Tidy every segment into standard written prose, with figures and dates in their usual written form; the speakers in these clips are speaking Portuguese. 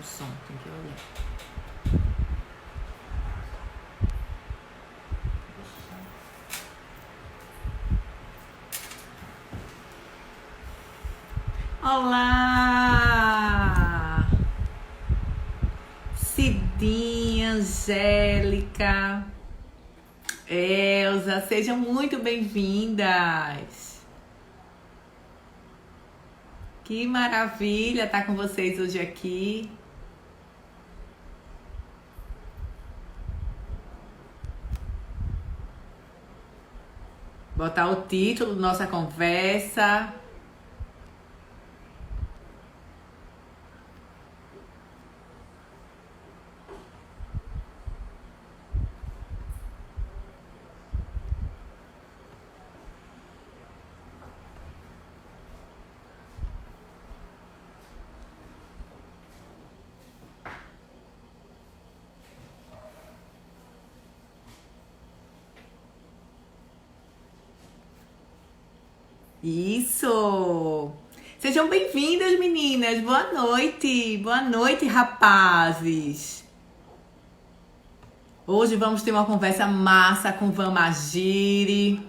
o som, tem que olhar. Olá! Cidinha, Angélica, Elza, sejam muito bem-vindas! Que maravilha estar com vocês hoje aqui. Botar o título da nossa conversa. Isso! Sejam bem-vindas, meninas! Boa noite! Boa noite, rapazes! Hoje vamos ter uma conversa massa com Van Magiri.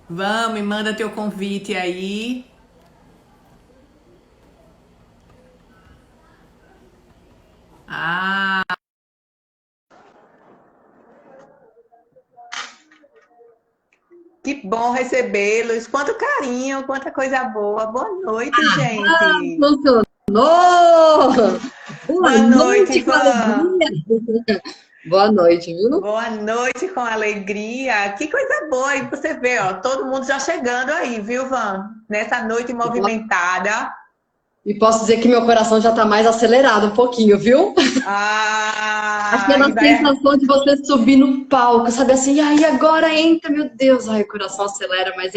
Van, me manda teu convite aí. Ah! Que bom recebê-los. Quanto carinho, quanta coisa boa. Boa noite, gente. Funcionou! Boa Boa noite, noite, com Van. alegria! Boa noite, viu? Boa noite com alegria. Que coisa boa. E você vê, ó, todo mundo já chegando aí, viu, Van? Nessa noite movimentada. E posso dizer que meu coração já tá mais acelerado um pouquinho, viu? Ah, Aquela e vai. sensação de você subir no palco, sabe assim, e aí agora entra, meu Deus, ai, o coração acelera, mas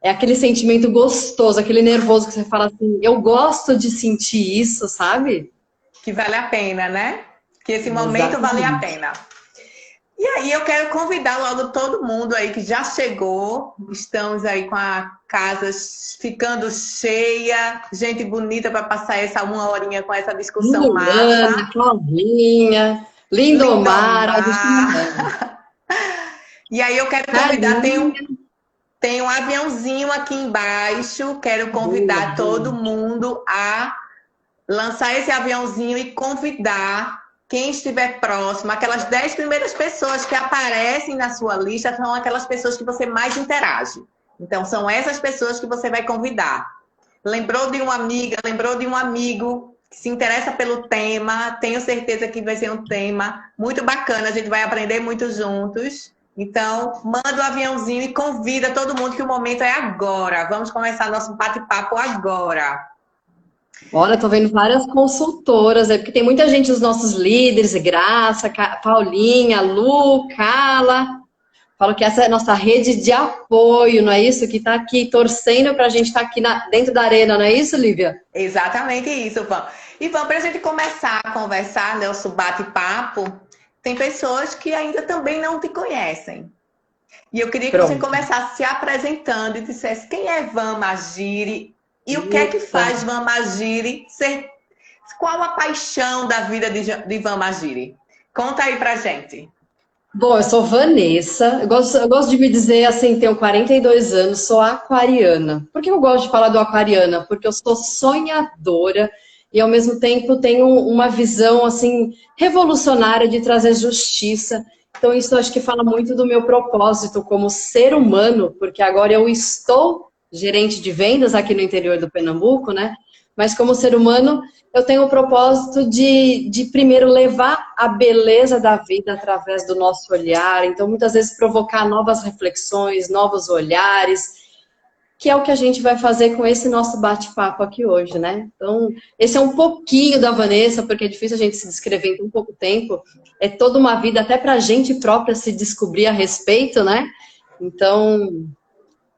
é aquele sentimento gostoso, aquele nervoso que você fala assim, eu gosto de sentir isso, sabe? Que vale a pena, né? Que esse momento vale a Exatamente. pena. E aí eu quero convidar logo todo mundo aí que já chegou. Estamos aí com a casa ficando cheia, gente bonita para passar essa uma horinha com essa discussão Juliana, massa. Claudinha, Lindomar, a gente tá mandando. Lindomar. E aí eu quero convidar, Carlinha, tem um aviãozinho aqui embaixo. Quero boa, convidar boa. todo mundo a lançar esse aviãozinho e convidar quem estiver próximo, aquelas 10 primeiras pessoas que aparecem na sua lista são aquelas pessoas que você mais interage. Então, são essas pessoas que você vai convidar. Lembrou de uma amiga, lembrou de um amigo que se interessa pelo tema, tenho certeza que vai ser um tema muito bacana, a gente vai aprender muito juntos. Então, manda o aviãozinho e convida todo mundo que o momento é agora. Vamos começar nosso bate-papo agora. Olha, tô vendo várias consultoras aí, porque tem muita gente, os nossos líderes, Graça, Paulinha, Lu, Carla. Falo que essa é a nossa rede de apoio, não é isso? Que tá aqui torcendo pra gente estar aqui dentro da arena, não é isso, Lívia? Exatamente isso, Van. E Van, para a gente começar a conversar, nosso bate-papo, tem pessoas que ainda também não te conhecem. E eu queria que você Pronto. começasse se apresentando e dissesse quem é Van Magiri e o que é que Eita. faz Van Magiri ser. Qual a paixão da vida de Van Magiri? Conta aí pra gente. Bom, eu sou Vanessa, eu gosto de me dizer assim, tenho 42 anos, sou aquariana. Por que eu gosto de falar do aquariana? Porque eu sou sonhadora e ao mesmo tempo tenho uma visão assim revolucionária de trazer justiça. Então isso eu acho que fala muito do meu propósito como ser humano, porque agora eu estou gerente de vendas aqui no interior do Pernambuco, né? Mas como ser humano, eu tenho o propósito de primeiro levar a beleza da vida através do nosso olhar. Então, muitas vezes provocar novas reflexões, novos olhares, que é o que a gente vai fazer com esse nosso bate-papo aqui hoje, né? Então, esse é um pouquinho da Vanessa, porque é difícil a gente se descrever em tão pouco tempo. É toda uma vida até para a gente própria se descobrir a respeito, né? Então,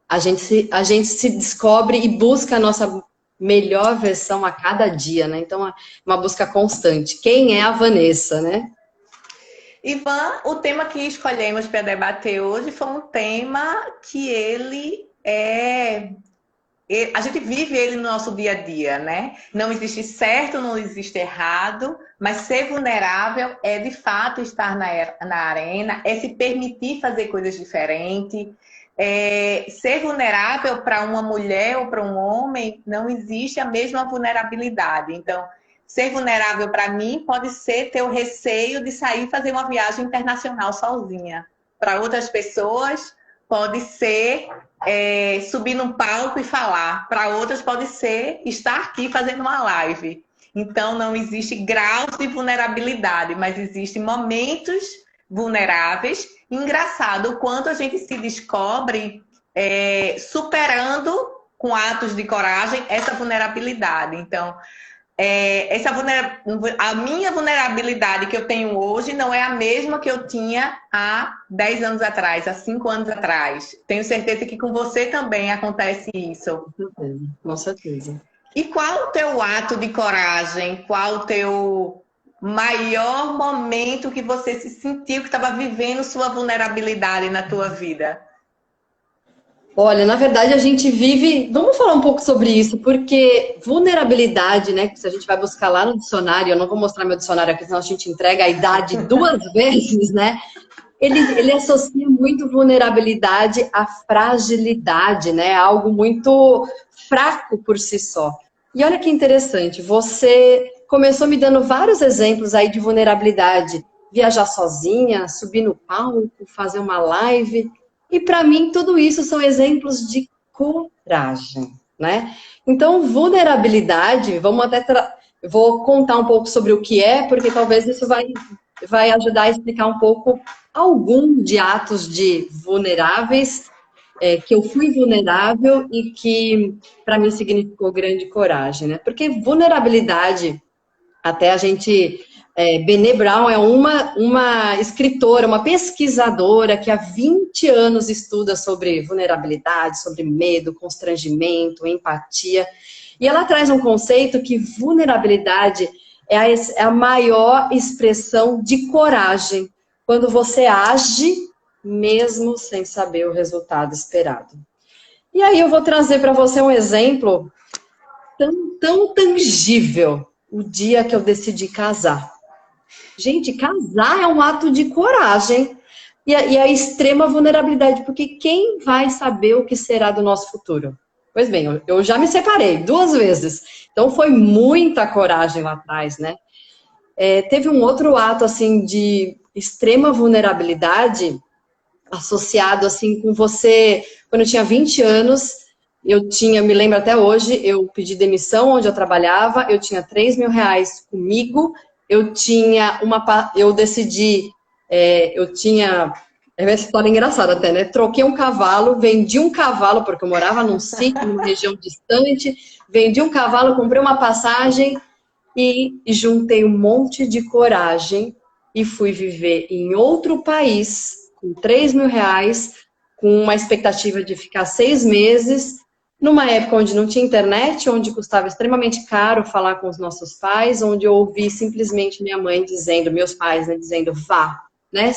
a gente se descobre e busca a nossa melhor versão a cada dia, né? Então, é uma busca constante. Quem é a Vanessa, né? Ivan, o tema que escolhemos para debater hoje foi um tema que ele é a gente vive ele no nosso dia a dia, né? Não existe certo, não existe errado, mas ser vulnerável é de fato estar na arena, é se permitir fazer coisas diferentes. Ser vulnerável para uma mulher ou para um homem não existe a mesma vulnerabilidade. Então, ser vulnerável para mim pode ser ter o receio de sair e fazer uma viagem internacional sozinha. Para outras pessoas, pode ser subir num palco e falar. Para outras, pode ser estar aqui fazendo uma live. Então, não existe graus de vulnerabilidade, mas existem momentos vulneráveis. Engraçado o quanto a gente se descobre superando com atos de coragem essa vulnerabilidade. Então, a minha vulnerabilidade que eu tenho hoje não é a mesma que eu tinha há 10 anos atrás, há 5 anos atrás. Tenho certeza que com você também acontece isso. Com certeza. E qual o teu ato de coragem? Qual o teu maior momento que você se sentiu que estava vivendo sua vulnerabilidade na tua vida? Olha, na verdade a gente vive. Vamos falar um pouco sobre isso, porque vulnerabilidade, né? Se a gente vai buscar lá no dicionário, eu não vou mostrar meu dicionário aqui, senão a gente entrega a idade 2 vezes, né? Ele associa muito vulnerabilidade à fragilidade, né? Algo muito fraco por si só. E olha que interessante, você começou me dando vários exemplos aí de vulnerabilidade. Viajar sozinha, subir no palco, fazer uma live. E para mim, tudo isso são exemplos de coragem, né? Então, vulnerabilidade, vou contar um pouco sobre o que é, porque talvez isso vai ajudar a explicar um pouco algum de atos de vulneráveis, que eu fui vulnerável e que para mim significou grande coragem, né? Porque vulnerabilidade, até a gente Brené Brown é uma escritora, uma pesquisadora que há 20 anos estuda sobre vulnerabilidade, sobre medo, constrangimento, empatia. E ela traz um conceito que vulnerabilidade é a maior expressão de coragem, quando você age mesmo sem saber o resultado esperado. E aí eu vou trazer para você um exemplo tão tangível, o dia que eu decidi casar. Gente, casar é um ato de coragem e a extrema vulnerabilidade, porque quem vai saber o que será do nosso futuro? Pois bem, eu já me separei 2 vezes, então foi muita coragem lá atrás, né? Teve um outro ato, assim, de extrema vulnerabilidade associado, assim, com você, quando eu tinha 20 anos, me lembro até hoje, eu pedi demissão onde eu trabalhava, eu tinha R$ 3.000 comigo, eu decidi, é uma história engraçada até, né? Troquei um cavalo, vendi um cavalo, porque eu morava num sítio, numa região distante, vendi um cavalo, comprei uma passagem e juntei um monte de coragem e fui viver em outro país com R$ 3.000, com uma expectativa de ficar 6 meses, numa época onde não tinha internet, onde custava extremamente caro falar com os nossos pais, onde eu ouvi simplesmente minha mãe dizendo, meus pais, né, dizendo, vá, né?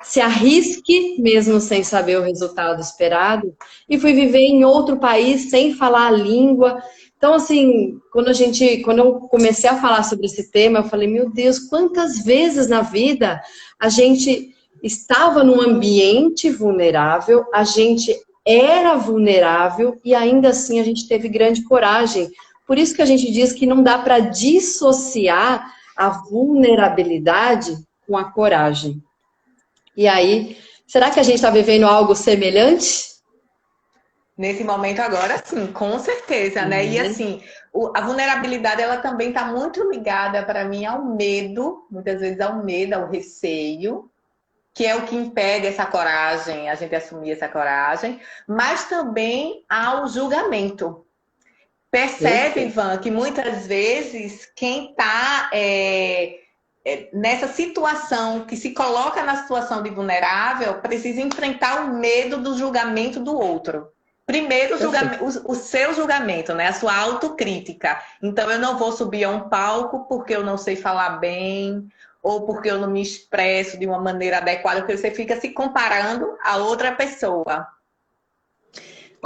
Se arrisque, mesmo sem saber o resultado esperado, e fui viver em outro país sem falar a língua. Então, assim, quando eu comecei a falar sobre esse tema, eu falei, meu Deus, quantas vezes na vida a gente estava num ambiente vulnerável, a gente era vulnerável e ainda assim a gente teve grande coragem. Por isso que a gente diz que não dá para dissociar a vulnerabilidade com a coragem. E aí, será que a gente está vivendo algo semelhante? Nesse momento agora, sim, com certeza, né? E assim, a vulnerabilidade, ela também está muito ligada para mim ao medo, muitas vezes ao medo, ao receio, que é o que impede essa coragem, a gente assumir essa coragem, mas também ao julgamento. Percebe, Ivan, que muitas vezes quem está nessa situação, que se coloca na situação de vulnerável, precisa enfrentar o medo do julgamento do outro. Primeiro, o seu julgamento, né? A sua autocrítica. Então, eu não vou subir a um palco porque eu não sei falar bem, ou porque eu não me expresso de uma maneira adequada, porque você fica se comparando a outra pessoa.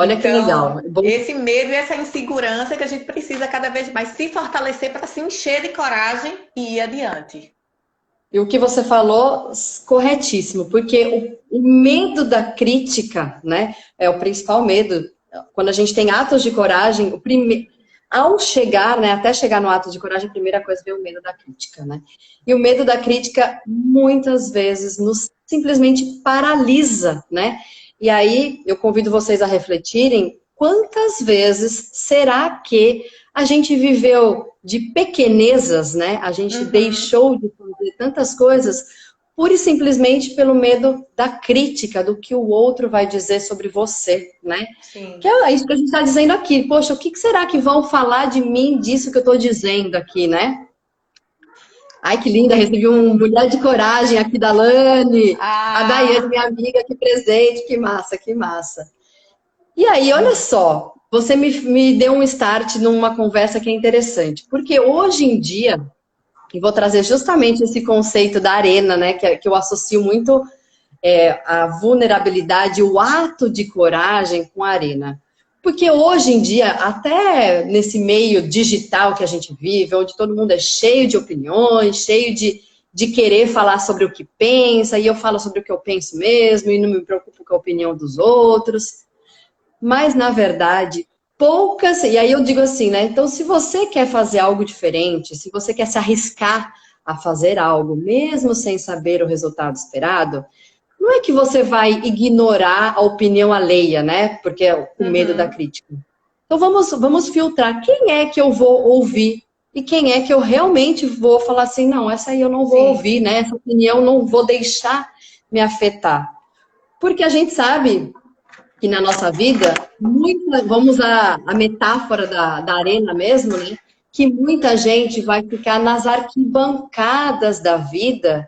Olha que legal. Então, esse medo e essa insegurança que a gente precisa cada vez mais se fortalecer para se encher de coragem e ir adiante. E o que você falou, corretíssimo, porque o medo da crítica, né, é o principal medo. Quando a gente tem atos de coragem, ao chegar, né, até chegar no ato de coragem, a primeira coisa é o medo da crítica, né? E o medo da crítica, muitas vezes, nos simplesmente paralisa, né? E aí, eu convido vocês a refletirem quantas vezes será que a gente viveu de pequenezas, né? A gente deixou de fazer tantas coisas pura e simplesmente pelo medo da crítica, do que o outro vai dizer sobre você, né? Sim. Que é isso que a gente está dizendo aqui. Poxa, o que será que vão falar de mim, disso que eu estou dizendo aqui, né? Ai, que linda, recebi um mulher de coragem aqui da Lani. A Daiane, minha amiga, que presente, que massa, que massa. E aí, olha só, você me deu um start numa conversa que é interessante, porque hoje em dia, e vou trazer justamente esse conceito da arena, né, que eu associo muito a vulnerabilidade, o ato de coragem com a arena. Porque hoje em dia, até nesse meio digital que a gente vive, onde todo mundo é cheio de opiniões, cheio de querer falar sobre o que pensa, e eu falo sobre o que eu penso mesmo, e não me preocupo com a opinião dos outros. Mas, na verdade, poucas... E aí eu digo assim, né? Então, se você quer fazer algo diferente, se você quer se arriscar a fazer algo, mesmo sem saber o resultado esperado, não é que você vai ignorar a opinião alheia, né? Porque é com medo da crítica. Então, vamos filtrar quem é que eu vou ouvir e quem é que eu realmente vou falar assim, não, essa aí eu não vou ouvir, né? Essa opinião eu não vou deixar me afetar. Porque a gente sabe que na nossa vida, vamos à metáfora da arena mesmo, né? Que muita gente vai ficar nas arquibancadas da vida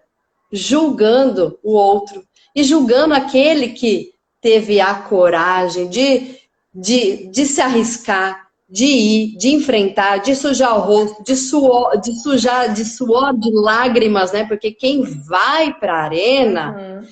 julgando o outro e julgando aquele que teve a coragem de se arriscar, de ir, de enfrentar, de sujar o rosto, de suor, de lágrimas, né? Porque quem vai para a arena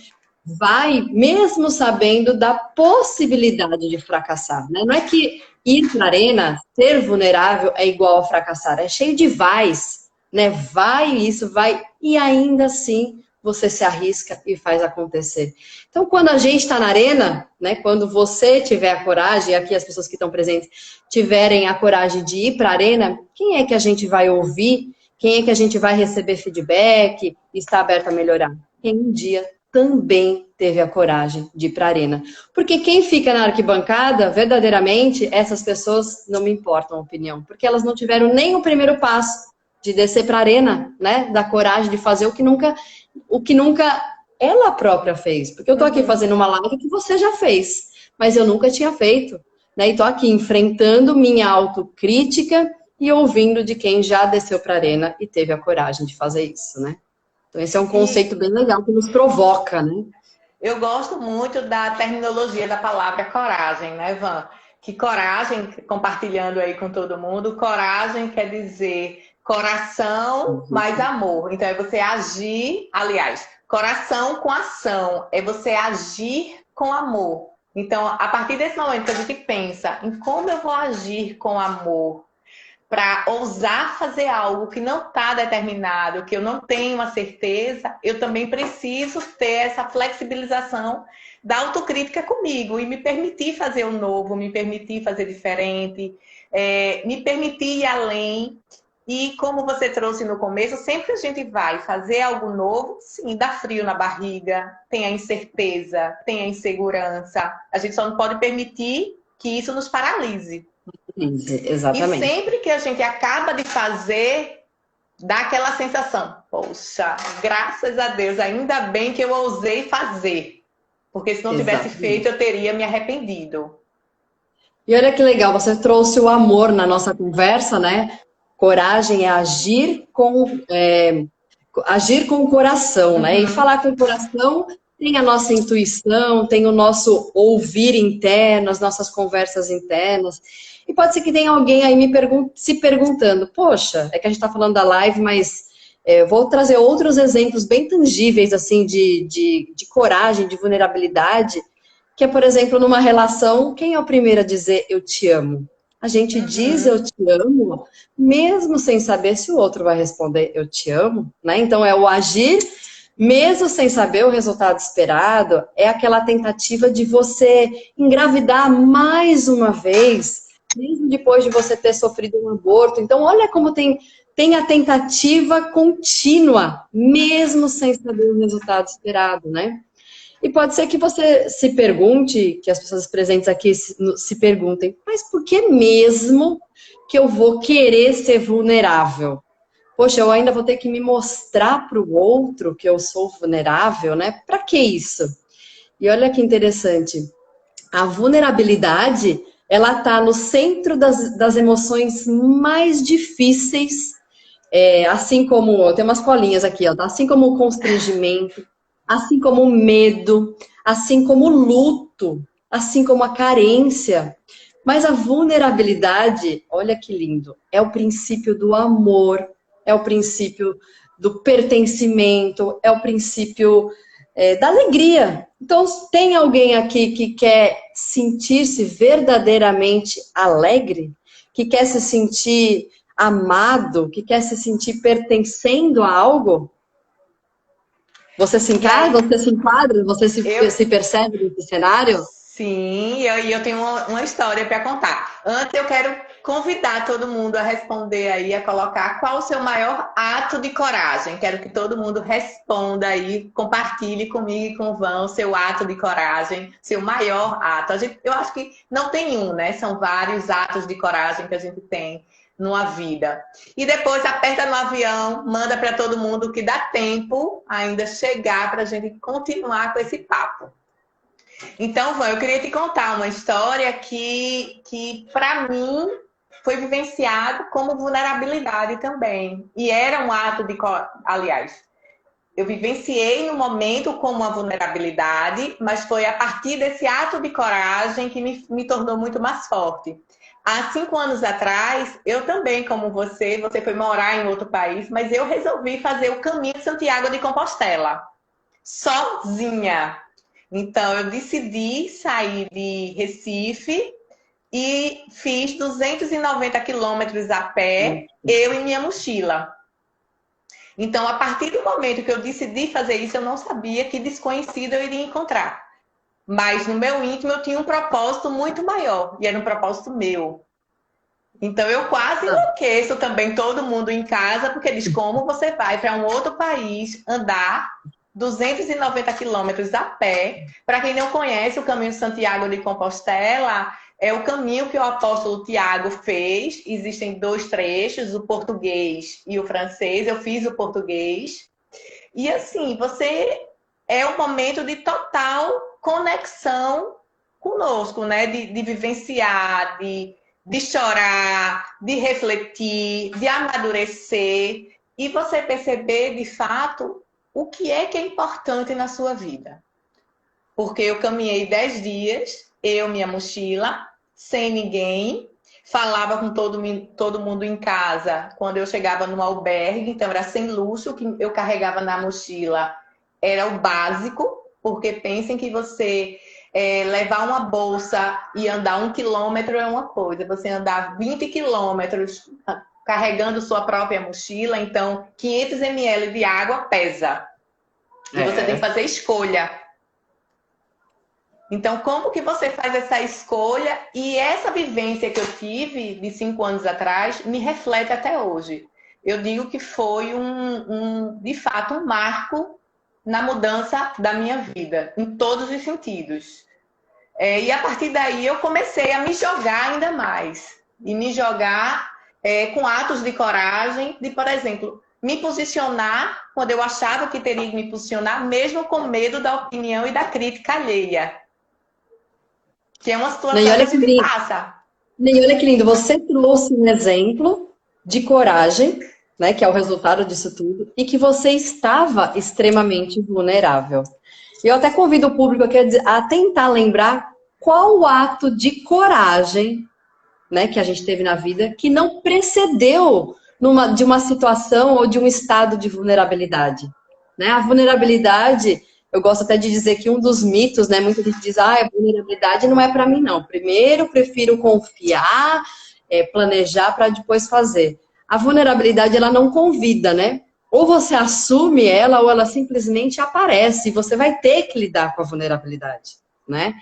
vai mesmo sabendo da possibilidade de fracassar, né? Não é que ir para a arena, ser vulnerável é igual a fracassar, é cheio de vais, né? Vai isso, vai, e ainda assim você se arrisca e faz acontecer. Então, quando a gente está na arena, né? Quando você tiver a coragem, aqui as pessoas que estão presentes tiverem a coragem de ir para a arena, quem é que a gente vai ouvir? Quem é que a gente vai receber feedback e está aberto a melhorar? Quem um dia também teve a coragem de ir para a arena. Porque quem fica na arquibancada, verdadeiramente, essas pessoas não me importam a opinião, porque elas não tiveram nem o primeiro passo de descer para a arena, né? Da coragem de fazer o que nunca ela própria fez. Porque eu tô aqui fazendo uma live que você já fez, mas eu nunca tinha feito, né? E tô aqui enfrentando minha autocrítica e ouvindo de quem já desceu para a arena e teve a coragem de fazer isso, né? Então, esse é um conceito bem legal que nos provoca, né? Eu gosto muito da terminologia da palavra coragem, né, Van? Que coragem, compartilhando aí com todo mundo, coragem quer dizer coração mais amor. Então, é você agir, aliás, coração com ação, é você agir com amor. Então, a partir desse momento que a gente pensa em como eu vou agir com amor, para ousar fazer algo que não está determinado, que eu não tenho uma certeza, eu também preciso ter essa flexibilização da autocrítica comigo e me permitir fazer o novo, me permitir fazer diferente, me permitir ir além. E como você trouxe no começo, sempre que a gente vai fazer algo novo, sim, dá frio na barriga, tem a incerteza, tem a insegurança. A gente só não pode permitir que isso nos paralise. Exatamente. E sempre que a gente acaba de fazer, dá aquela sensação, poxa, graças a Deus, ainda bem que eu ousei fazer. Porque se não tivesse feito, eu teria me arrependido. E olha que legal, você trouxe o amor na nossa conversa, né? Coragem é agir com o coração, né? E falar com o coração tem a nossa intuição, tem o nosso ouvir interno, as nossas conversas internas. E pode ser que tenha alguém aí se perguntando, poxa, é que a gente está falando da live, mas vou trazer outros exemplos bem tangíveis, assim, de coragem, de vulnerabilidade. que é, por exemplo, numa relação, quem é o primeiro a dizer eu te amo? A gente diz eu te amo, mesmo sem saber se o outro vai responder eu te amo, né? Então é o agir, mesmo sem saber o resultado esperado, é aquela tentativa de você engravidar mais uma vez, mesmo depois de você ter sofrido um aborto. Então, olha como tem a tentativa contínua, mesmo sem saber o resultado esperado, né? E pode ser que você se pergunte, que as pessoas presentes aqui se perguntem, mas por que mesmo que eu vou querer ser vulnerável? Poxa, eu ainda vou ter que me mostrar para o outro que eu sou vulnerável, né? Para que isso? E olha que interessante, a vulnerabilidade, ela está no centro das emoções mais difíceis, assim como, tem umas colinhas aqui, ó, assim como o constrangimento, assim como o medo, assim como o luto, assim como a carência. Mas a vulnerabilidade, olha que lindo, é o princípio do amor, é o princípio do pertencimento, é o princípio da alegria. Então, tem alguém aqui que quer sentir-se verdadeiramente alegre? Que quer se sentir amado? Que quer se sentir pertencendo a algo? Você se enquadra? Você se enquadra? Você se percebe nesse cenário? Sim, e eu tenho uma história para contar. Antes eu quero convidar todo mundo a responder aí, a colocar qual o seu maior ato de coragem. Quero que todo mundo responda aí, compartilhe comigo e com o Vão o seu ato de coragem, seu maior ato. Eu acho que não tem um, né? São vários atos de coragem que a gente tem numa vida. E depois aperta no avião, manda para todo mundo que dá tempo ainda chegar para a gente continuar com esse papo. Então, Van, eu queria te contar uma história que para mim, foi vivenciado como vulnerabilidade também. E era um ato de... Aliás, eu vivenciei no momento como uma vulnerabilidade, mas foi a partir desse ato de coragem que me tornou muito mais forte. Há 5 anos atrás, eu também, como você foi morar em outro país, mas eu resolvi fazer o caminho de Santiago de Compostela, sozinha. Então, eu decidi sair de Recife e fiz 290 quilômetros a pé, eu e minha mochila. Então, a partir do momento que eu decidi fazer isso, eu não sabia que desconhecido eu iria encontrar. Mas no meu íntimo eu tinha um propósito muito maior, e era um propósito meu. Então, eu quase enlouqueço também todo mundo em casa, porque diz como você vai para um outro país andar 290 quilômetros a pé. Para quem não conhece, o caminho de Santiago de Compostela é o caminho que o apóstolo Tiago fez. Existem 2 trechos, o português e o francês. Eu fiz o português. E assim, você é um momento de total conexão conosco, né? De vivenciar, de chorar, de refletir, de amadurecer e você perceber de fato o que é importante na sua vida. Porque eu caminhei 10 dias, eu, minha mochila, sem ninguém, falava com todo mundo em casa quando eu chegava no albergue, então era sem luxo, o que eu carregava na mochila era o básico, porque pensem que você levar uma bolsa e andar 1 quilômetro é uma coisa, você andar 20 quilômetros carregando sua própria mochila, então 500 ml de água pesa. E você tem que fazer escolha. Então, como que você faz essa escolha? E essa vivência que eu tive de 5 anos atrás me reflete até hoje. Eu digo que foi de fato, um marco na mudança da minha vida, em todos os sentidos. E a partir daí eu comecei a me jogar ainda mais. E me jogar com atos de coragem, de, por exemplo, me posicionar quando eu achava que teria que me posicionar, mesmo com medo da opinião e da crítica alheia. Que é uma situação que a gente passa. E olha que lindo, você trouxe um exemplo de coragem, né, que é o resultado disso tudo, e que você estava extremamente vulnerável. Eu até convido o público aqui a tentar lembrar qual o ato de coragem, né, que a gente teve na vida que não precedeu de uma situação ou de um estado de vulnerabilidade. Né? A vulnerabilidade, eu gosto até de dizer que um dos mitos, né? Muita gente diz, a vulnerabilidade não é para mim, não. Primeiro, prefiro confiar, planejar para depois fazer. A vulnerabilidade, ela não convida, né? Ou você assume ela, ou ela simplesmente aparece. E você vai ter que lidar com a vulnerabilidade, né?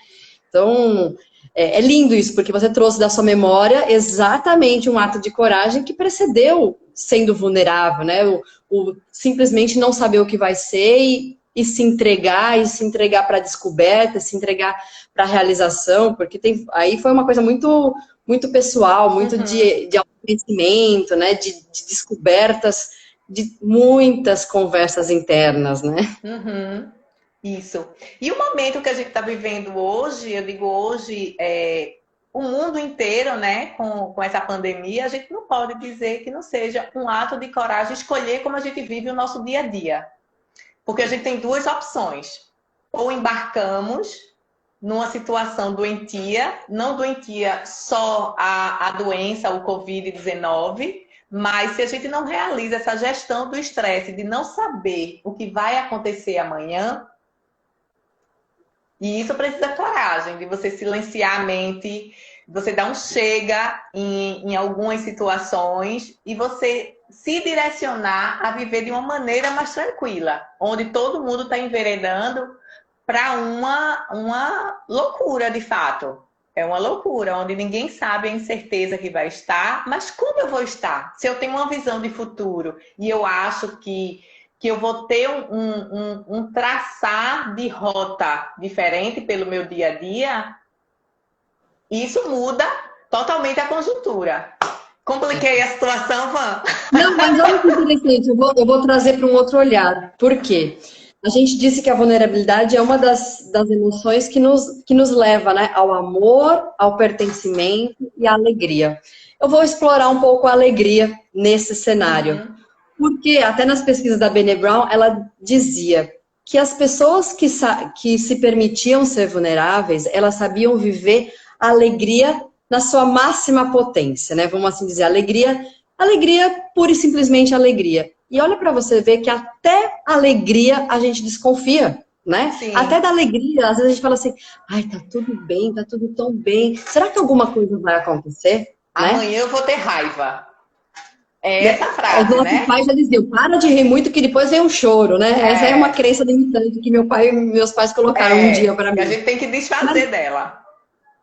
Então, é lindo isso, porque você trouxe da sua memória exatamente um ato de coragem que precedeu sendo vulnerável, né? O simplesmente não saber o que vai ser e se entregar para a descoberta, se entregar para a realização, porque aí foi uma coisa muito, muito pessoal, muito de autoconhecimento, né? De descobertas, de muitas conversas internas, né? Uhum. Isso. E o momento que a gente está vivendo hoje, eu digo hoje, o mundo inteiro, né, com essa pandemia, a gente não pode dizer que não seja um ato de coragem escolher como a gente vive o nosso dia a dia. Porque a gente tem duas opções. Ou embarcamos numa situação doentia, não doentia só a doença, o Covid-19, mas se a gente não realiza essa gestão do estresse, de não saber o que vai acontecer amanhã, e isso precisa coragem, de você silenciar a mente, você dar um chega em algumas situações e você se direcionar a viver de uma maneira mais tranquila, onde todo mundo está enveredando para uma loucura, de fato. É uma loucura, onde ninguém sabe a incerteza que vai estar, mas como eu vou estar? Se eu tenho uma visão de futuro e eu acho que eu vou ter um traçar de rota diferente pelo meu dia a dia, isso muda totalmente a conjuntura. Compliquei a situação, Van? Não, mas olha que interessante, eu vou trazer para um outro olhar. Por quê? A gente disse que a vulnerabilidade é uma das emoções que nos leva, né, ao amor, ao pertencimento e à alegria. Eu vou explorar um pouco a alegria nesse cenário. Porque até nas pesquisas da Brené Brown, ela dizia que as pessoas que se permitiam ser vulneráveis, elas sabiam viver a alegria na sua máxima potência, né? Vamos assim dizer, alegria, pura e simplesmente alegria. E olha para você ver que até alegria a gente desconfia, né? Sim. Até da alegria, às vezes a gente fala assim, ai, tá tudo bem, tá tudo tão bem. Será que alguma coisa vai acontecer? Amanhã né? eu vou ter raiva. É essa Os frase, nossos né? pais já diziam, para de rir muito que depois vem um choro, né? Essa é uma crença limitante que meu pai e meus pais colocaram um dia para E a mim. gente tem que desfazer dela.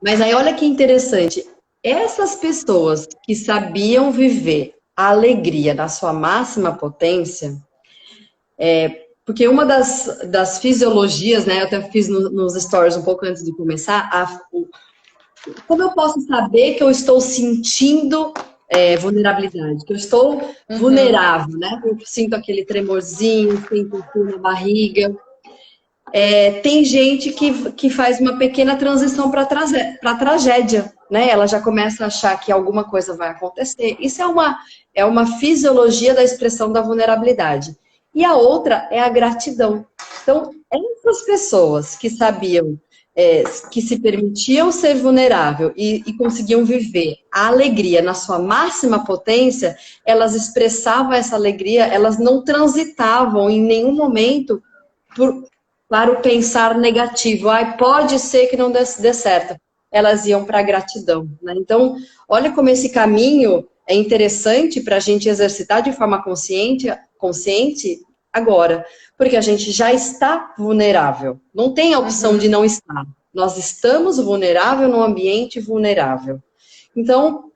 Mas aí olha que interessante, essas pessoas que sabiam viver a alegria na sua máxima potência, porque uma das fisiologias, né? Eu até fiz nos stories um pouco antes de começar, como eu posso saber que eu estou sentindo vulnerabilidade, que eu estou vulnerável, né? Eu sinto aquele tremorzinho, sinto frio na barriga. Tem gente que faz uma pequena transição para a tragédia, né? Ela já começa a achar que alguma coisa vai acontecer. Isso é uma fisiologia da expressão da vulnerabilidade. E a outra é a gratidão. Então, essas pessoas que sabiam, que se permitiam ser vulnerável e conseguiam viver a alegria na sua máxima potência, elas expressavam essa alegria, elas não transitavam em nenhum momento para o pensar negativo. Ai, pode ser que não dê certo. Elas iam para a gratidão, né? Então, olha como esse caminho é interessante para a gente exercitar de forma consciente agora, porque a gente já está vulnerável. Não tem a opção de não estar. Nós estamos vulnerável num ambiente vulnerável. Então,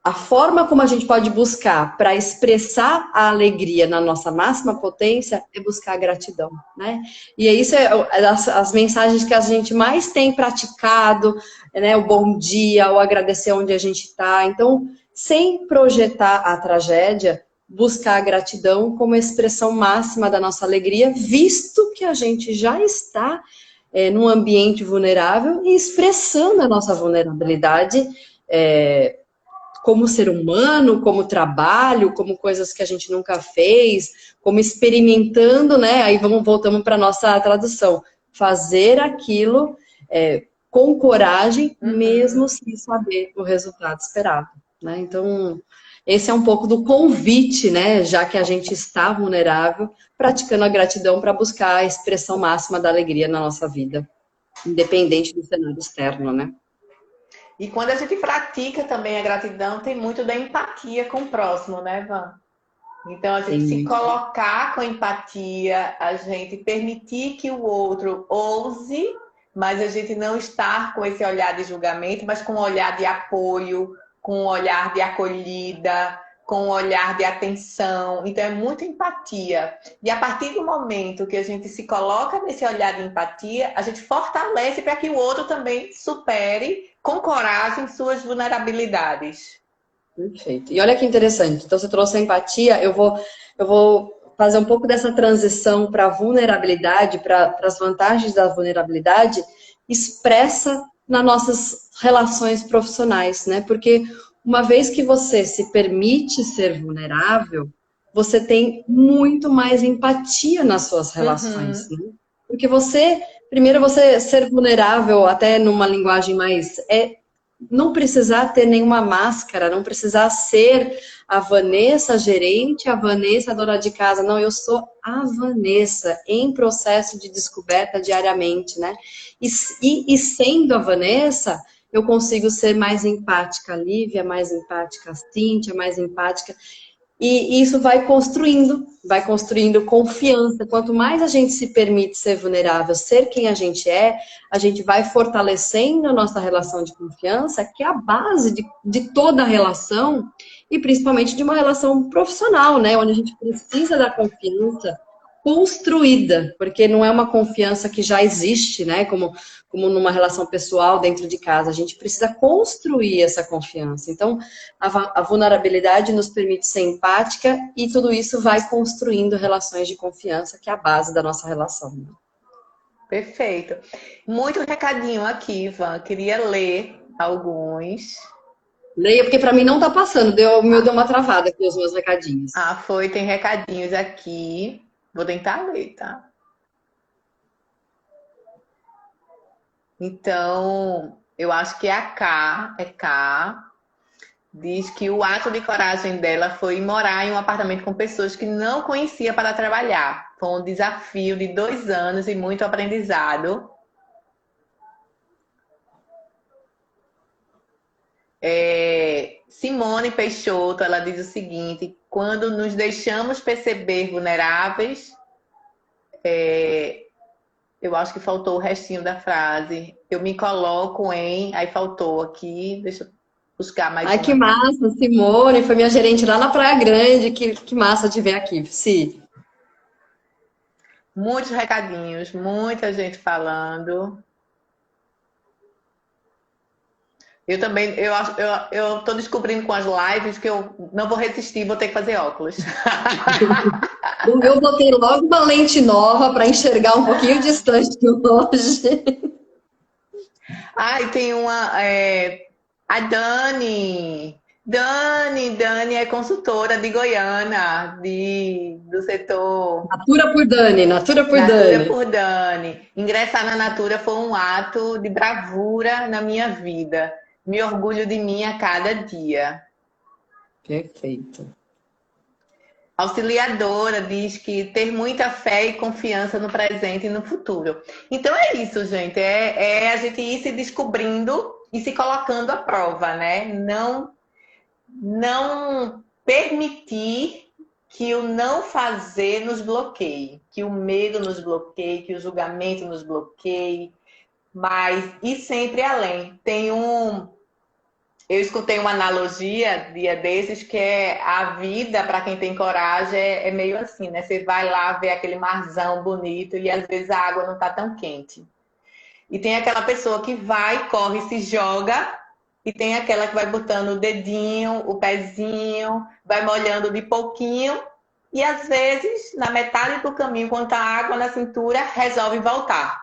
a forma como a gente pode buscar para expressar a alegria na nossa máxima potência é buscar a gratidão, né? E isso as mensagens que a gente mais tem praticado, né? O bom dia, o agradecer onde a gente está. Então, sem projetar a tragédia, buscar a gratidão como expressão máxima da nossa alegria, visto que a gente já está num ambiente vulnerável e expressando a nossa vulnerabilidade como ser humano, como trabalho, como coisas que a gente nunca fez, como experimentando, né? Aí voltamos para a nossa tradução. Fazer aquilo com coragem, mesmo sem saber o resultado esperado. né? Então, esse é um pouco do convite, né? Já que a gente está vulnerável, praticando a gratidão para buscar a expressão máxima da alegria na nossa vida, independente do cenário externo, né? E quando a gente pratica também a gratidão, tem muito da empatia com o próximo, né, Van? Então, a gente Tem se muito. colocar com empatia, a gente permitir que o outro ouse, mas a gente não estar com esse olhar de julgamento, mas com um olhar de apoio, com um olhar de acolhida, com um olhar de atenção. Então, é muita empatia. E a partir do momento que a gente se coloca nesse olhar de empatia, a gente fortalece para que o outro também supere com coragem suas vulnerabilidades. Perfeito. E olha que interessante. Então, você trouxe a empatia, eu vou fazer um pouco dessa transição para a vulnerabilidade, para as vantagens da vulnerabilidade, expressa nas nossas relações profissionais, né? Porque uma vez que você se permite ser vulnerável, você tem muito mais empatia nas suas relações, Uhum. né? Porque primeiro você ser vulnerável, até numa linguagem mais, não precisar ter nenhuma máscara, não precisar ser a Vanessa gerente, a Vanessa dona de casa. Não, eu sou a Vanessa em processo de descoberta diariamente, né? E sendo a Vanessa, eu consigo ser mais empática a Lívia, mais empática a Cíntia, mais empática. E isso vai construindo confiança. Quanto mais a gente se permite ser vulnerável, ser quem a gente vai fortalecendo a nossa relação de confiança, que é a base de toda a relação, e principalmente de uma relação profissional, né? Onde a gente precisa da confiança construída, porque não é uma confiança que já existe, né? Como numa relação pessoal dentro de casa. A gente precisa construir essa confiança. Então, a vulnerabilidade nos permite ser empática e tudo isso vai construindo relações de confiança, que é a base da nossa relação. Perfeito. Muito recadinho aqui, Ivan. Queria ler alguns. Leia, porque para mim não está passando, o meu deu uma travada aqui os meus recadinhos. Ah, foi, tem recadinhos aqui. Vou tentar ler, tá? Então, eu acho que é a K, diz que o ato de coragem dela foi morar em um apartamento com pessoas que não conhecia para trabalhar. Foi um desafio de 2 anos e muito aprendizado. Simone Peixoto, ela diz o seguinte: quando nos deixamos perceber vulneráveis, eu acho que faltou o restinho da frase. Eu me coloco em. Aí faltou aqui, deixa eu buscar mais Ai, que uma. massa, Simone, foi minha gerente lá na Praia Grande, que massa de ver aqui, Si. Muitos recadinhos, muita gente falando. Eu também, eu tô descobrindo com as lives que eu não vou resistir, vou ter que fazer óculos. Eu botei logo uma lente nova para enxergar um pouquinho distante hoje. Ai, tem uma. A Dani. Dani é consultora de Goiânia, do setor Natura por Natura Dani. por Dani. Ingressar na Natura foi um ato de bravura na minha vida. Me orgulho de mim a cada dia. Perfeito. Auxiliadora diz que ter muita fé e confiança no presente e no futuro. Então é isso, gente. É a gente ir se descobrindo e se colocando à prova, né? Não permitir que o não fazer nos bloqueie, que o medo nos bloqueie, que o julgamento nos bloqueie, mas ir sempre além. Eu escutei uma analogia dia desses que é a vida para quem tem coragem é meio assim, né? Você vai lá ver aquele marzão bonito e às vezes a água não está tão quente. E tem aquela pessoa que vai, corre, se joga, e tem aquela que vai botando o dedinho, o pezinho, vai molhando de pouquinho, e às vezes, na metade do caminho, quando tá água na cintura, resolve voltar.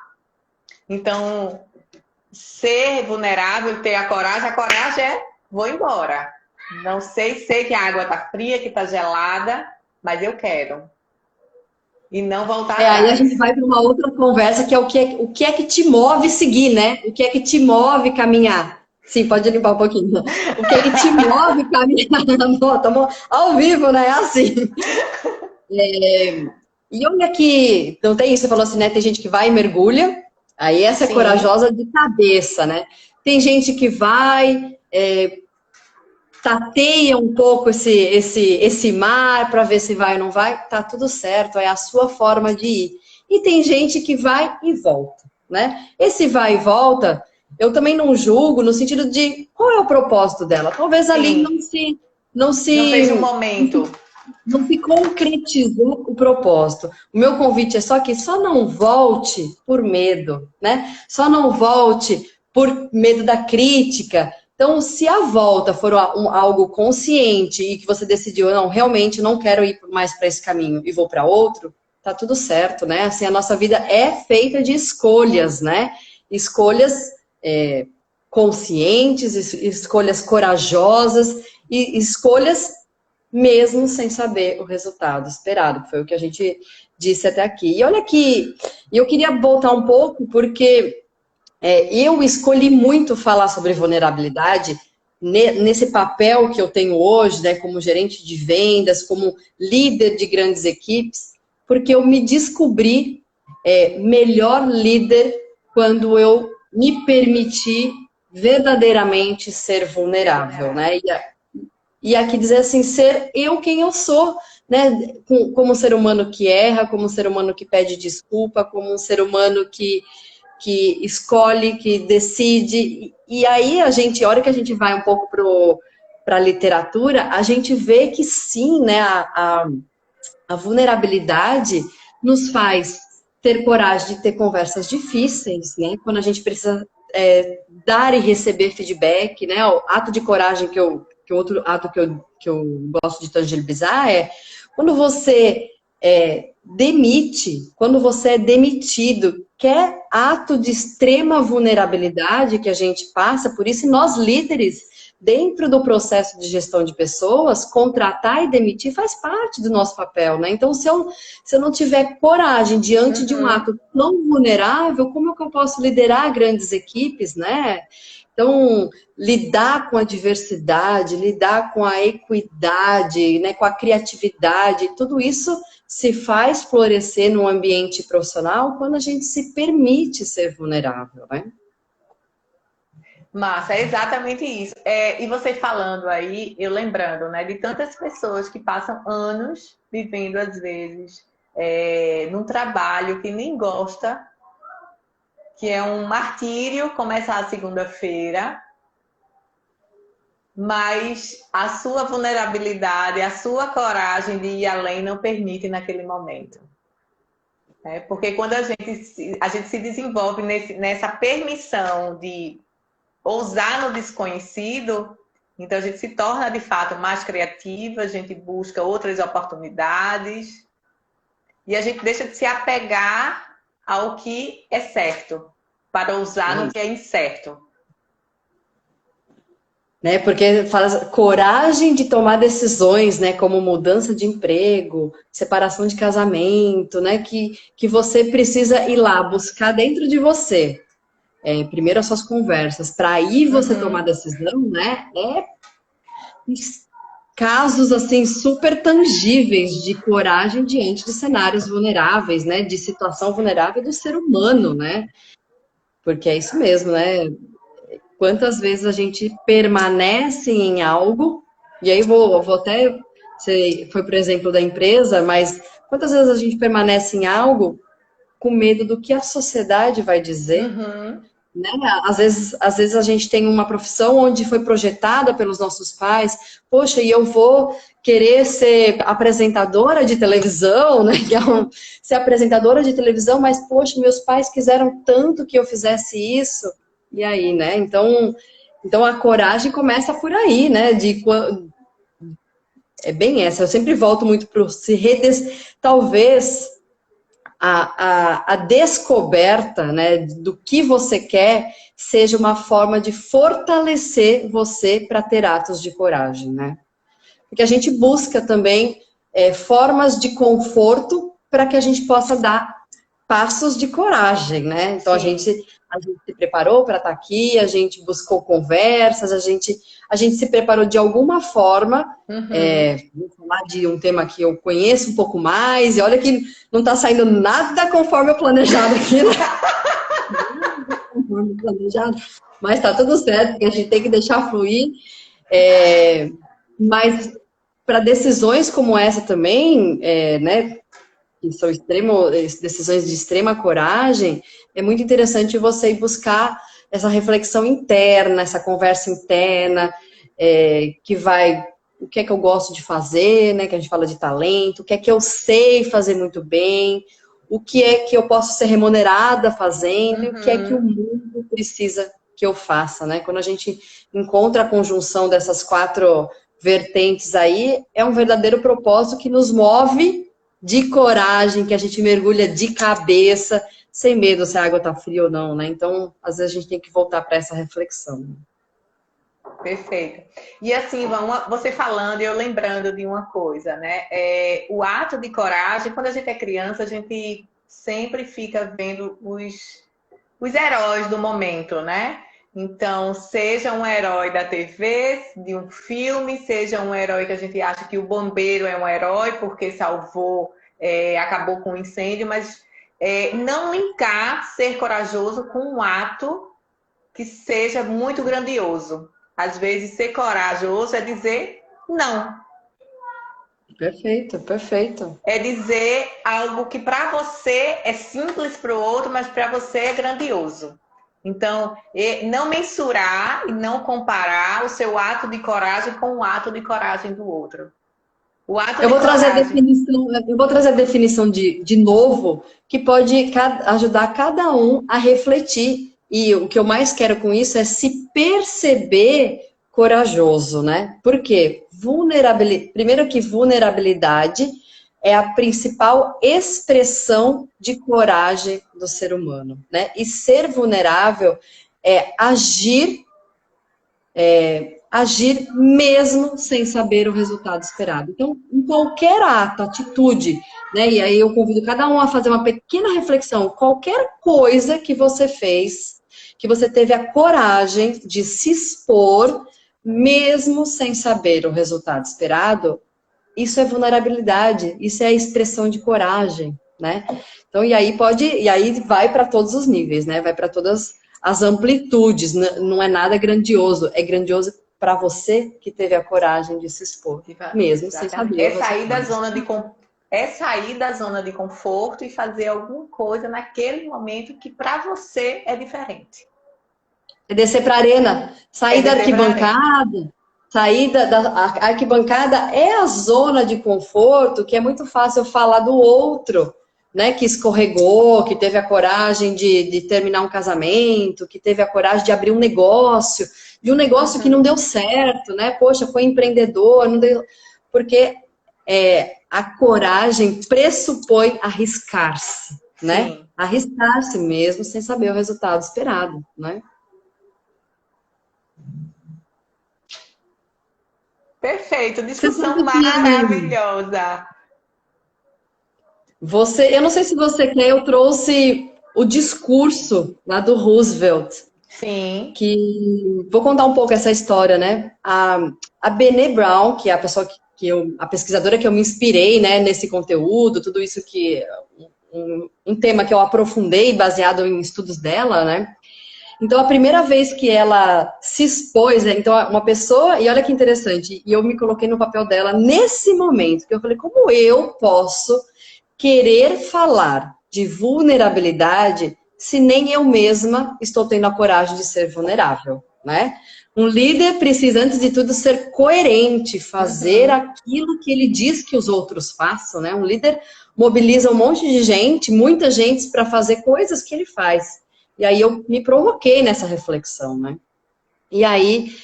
Então, ser vulnerável, ter a coragem é vou embora. Não sei que a água tá fria, que tá gelada, mas eu quero. E não voltar Aí a gente atrás. vai para uma outra conversa, que é o que é que te move seguir, né? O que é que te move caminhar. Sim, pode limpar um pouquinho. O que ele te move a caminhar. Estamos ao vivo, né? É assim. E olha que, não tem isso, você falou assim, né? Tem gente que vai e mergulha, aí essa é Sim. corajosa de cabeça, né? Tem gente que vai, tateia um pouco esse mar para ver se vai ou não vai, tá tudo certo, é a sua forma de ir. E tem gente que vai e volta, né? Esse vai e volta, eu também não julgo no sentido de qual é o propósito dela. Talvez ali Sim. não Não seja o se momento. não se concretizou o propósito. O meu convite é só que só não volte por medo, né? Só não volte por medo da crítica. Então, se a volta for algo consciente e que você decidiu, não, realmente não quero ir mais para esse caminho e vou para outro, tá tudo certo, né? Assim, a nossa vida é feita de escolhas, né? Escolhas conscientes, escolhas corajosas e escolhas mesmo sem saber o resultado esperado, que foi o que a gente disse até aqui. E olha aqui, eu queria voltar um pouco, porque eu escolhi muito falar sobre vulnerabilidade nesse papel que eu tenho hoje, né, como gerente de vendas, como líder de grandes equipes, porque eu me descobri melhor líder quando eu me permiti verdadeiramente ser vulnerável, né? E aqui dizer assim, ser eu quem eu sou, né? Como um ser humano que erra, como um ser humano que pede desculpa, como um ser humano que escolhe, que decide. E aí a hora que a gente vai um pouco para a literatura, a gente vê que sim, né? A vulnerabilidade nos faz ter coragem de ter conversas difíceis, né? Quando a gente precisa dar e receber feedback, né? O ato de coragem que outro ato que eu gosto de tangibilizar é quando você demite, quando você é demitido, que é ato de extrema vulnerabilidade que a gente passa por isso, e nós líderes, dentro do processo de gestão de pessoas, contratar e demitir faz parte do nosso papel, né? Então, se eu não tiver coragem diante de um Uhum. ato tão vulnerável, como é que eu posso liderar grandes equipes, né? Então, lidar com a diversidade, lidar com a equidade, né, com a criatividade, tudo isso se faz florescer no ambiente profissional quando a gente se permite ser vulnerável, né? Massa, é exatamente isso. E você falando aí, eu lembrando, né, de tantas pessoas que passam anos vivendo, às vezes, num trabalho que nem gosta, que é um martírio começar a segunda-feira, mas a sua vulnerabilidade, a sua coragem de ir além não permite naquele momento. Porque quando a gente se desenvolve nessa permissão de ousar no desconhecido, então a gente se torna de fato mais criativa, a gente busca outras oportunidades e a gente deixa de se apegar ao que é certo para ousar no que é incerto. Né, porque fala coragem de tomar decisões, né, como mudança de emprego, separação de casamento, né, que você precisa ir lá buscar dentro de você. Primeiro as suas conversas, para aí você tomar Uhum. decisão, né, casos assim super tangíveis de coragem diante de cenários vulneráveis, né, de situação vulnerável do ser humano, né, porque é isso mesmo, né, quantas vezes a gente permanece em algo, e aí vou até, foi por exemplo da empresa, mas quantas vezes a gente permanece em algo com medo do que a sociedade vai dizer, Uhum. né? Às vezes a gente tem uma profissão onde foi projetada pelos nossos pais, poxa, e eu vou querer ser apresentadora de televisão, né? Ser apresentadora de televisão, mas poxa, meus pais quiseram tanto que eu fizesse isso, e aí, né? Então a coragem começa por aí, né? É bem essa, eu sempre volto muito para talvez a descoberta, né, do que você quer seja uma forma de fortalecer você para ter atos de coragem, né? Porque a gente busca também formas de conforto para que a gente possa dar passos de coragem, né? Então Sim. a gente se preparou para estar aqui, a gente buscou conversas, a gente se preparou de alguma forma. Vou falar de um tema que eu conheço um pouco mais, e olha que não está saindo nada conforme o planejado aqui, né? Conforme planejado, mas está tudo certo, porque a gente tem que deixar fluir. Mas para decisões como essa também, né? Que são decisões de extrema coragem, é muito interessante você ir buscar essa reflexão interna, essa conversa interna, que vai, o que é que eu gosto de fazer, né? Que a gente fala de talento, o que é que eu sei fazer muito bem, o que é que eu posso ser remunerada fazendo, e o que é que o mundo precisa que eu faça, né? Quando a gente encontra a conjunção dessas 4 vertentes aí, é um verdadeiro propósito que nos move de coragem, que a gente mergulha de cabeça, sem medo se a água está fria ou não, né? Então, às vezes a gente tem que voltar para essa reflexão. Perfeito. E assim, você falando e eu lembrando de uma coisa, né? O ato de coragem, quando a gente é criança, a gente sempre fica vendo os heróis do momento, né? Então, seja um herói da TV, de um filme, seja um herói que a gente acha que o bombeiro é um herói porque salvou, acabou com o incêndio, mas não linkar ser corajoso com um ato que seja muito grandioso. Às vezes, ser corajoso é dizer não. Perfeito, perfeito. É dizer algo que para você é simples para o outro, mas para você é grandioso. Então, não mensurar e não comparar o seu ato de coragem com o ato de coragem do outro. Eu vou trazer a definição de novo, que pode ajudar cada um a refletir. E o que eu mais quero com isso é se perceber corajoso, né? Por quê? Primeiro que vulnerabilidade é a principal expressão de coragem do ser humano, né? E ser vulnerável é agir mesmo sem saber o resultado esperado. Então, em qualquer ato, atitude, né? E aí eu convido cada um a fazer uma pequena reflexão. Qualquer coisa que você fez, que você teve a coragem de se expor, mesmo sem saber o resultado esperado, isso é vulnerabilidade, isso é a expressão de coragem, né? Então, e aí vai para todos os níveis, né? Vai para todas as amplitudes, não é nada grandioso, é grandioso para você que teve a coragem de se expor, mesmo sem saber. É sair da zona de conforto e fazer alguma coisa naquele momento que para você é diferente. É descer para a arena, sair da arquibancada. Sair da arquibancada é a zona de conforto, que é muito fácil falar do outro, né? Que escorregou, que teve a coragem de terminar um casamento, que teve a coragem de abrir um negócio, de um negócio que não deu certo, né? Poxa, foi empreendedor, não deu... Porque a coragem pressupõe arriscar-se, né? Sim. Arriscar-se mesmo sem saber o resultado esperado, né? Perfeito, discussão maravilhosa. Eu não sei se você quer, eu trouxe o discurso lá do Roosevelt. Sim. Vou contar um pouco essa história, né? A Brené Brown, que é a pessoa a pesquisadora que eu me inspirei, né, nesse conteúdo, tudo isso um tema que eu aprofundei baseado em estudos dela, né? Então, a primeira vez que ela se expôs, né, então, uma pessoa, e olha que interessante, e eu me coloquei no papel dela nesse momento, que eu falei, como eu posso querer falar de vulnerabilidade se nem eu mesma estou tendo a coragem de ser vulnerável, né? Um líder precisa, antes de tudo, ser coerente, fazer aquilo que ele diz que os outros façam, né? Um líder mobiliza um monte de gente, muita gente, para fazer coisas que ele faz. E aí eu me provoquei nessa reflexão, né? E aí,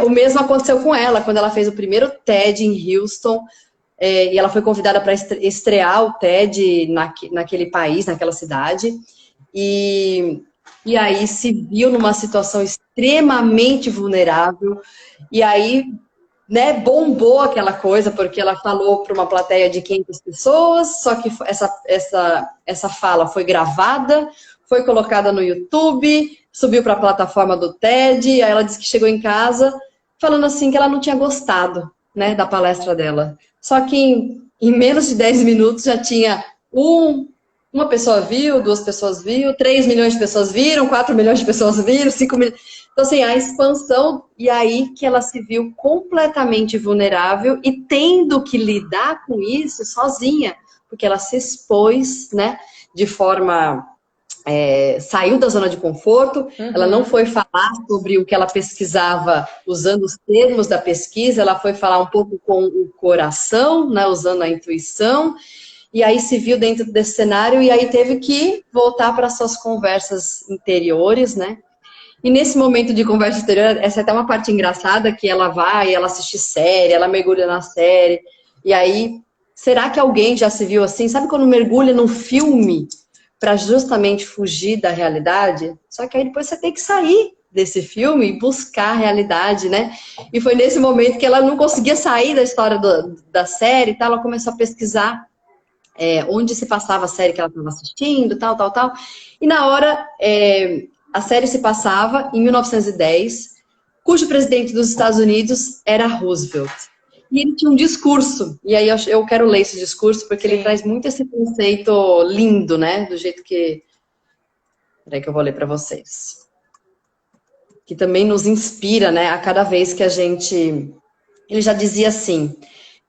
o mesmo aconteceu com ela, quando ela fez o primeiro TED em Houston, e ela foi convidada para estrear o TED naquele país, naquela cidade, e aí se viu numa situação extremamente vulnerável, e aí, né, bombou aquela coisa, porque ela falou para uma plateia de 500 pessoas, só que essa fala foi gravada, foi colocada no YouTube, subiu para a plataforma do TED, aí ela disse que chegou em casa falando assim que ela não tinha gostado, né, da palestra dela. Só que em menos de 10 minutos já tinha uma pessoa viu, 2 pessoas viu, 3 milhões de pessoas viram, 4 milhões de pessoas viram, 5 milhões. Então, assim, a expansão, e aí que ela se viu completamente vulnerável e tendo que lidar com isso sozinha, porque ela se expôs, né, de forma saiu da zona de conforto, ela não foi falar sobre o que ela pesquisava usando os termos da pesquisa, ela foi falar um pouco com o coração, né, usando a intuição, e aí se viu dentro desse cenário e aí teve que voltar para suas conversas interiores, né? E nesse momento de conversa interior, essa é até uma parte engraçada, que ela vai, ela assiste série, ela mergulha na série, e aí, será que alguém já se viu assim? Sabe quando mergulha num filme para justamente fugir da realidade? Só que aí depois você tem que sair desse filme e buscar a realidade, né? E foi nesse momento que ela não conseguia sair da história da série, tá? Ela começou a pesquisar onde se passava a série que ela estava assistindo, tal, tal, tal. E na hora, a série se passava em 1910, cujo presidente dos Estados Unidos era Roosevelt. E ele tinha um discurso, e aí eu quero ler esse discurso, porque ele traz muito esse conceito lindo, né? Do jeito que... Peraí que eu vou ler para vocês. Que também nos inspira, né? A cada vez que a gente... Ele já dizia assim: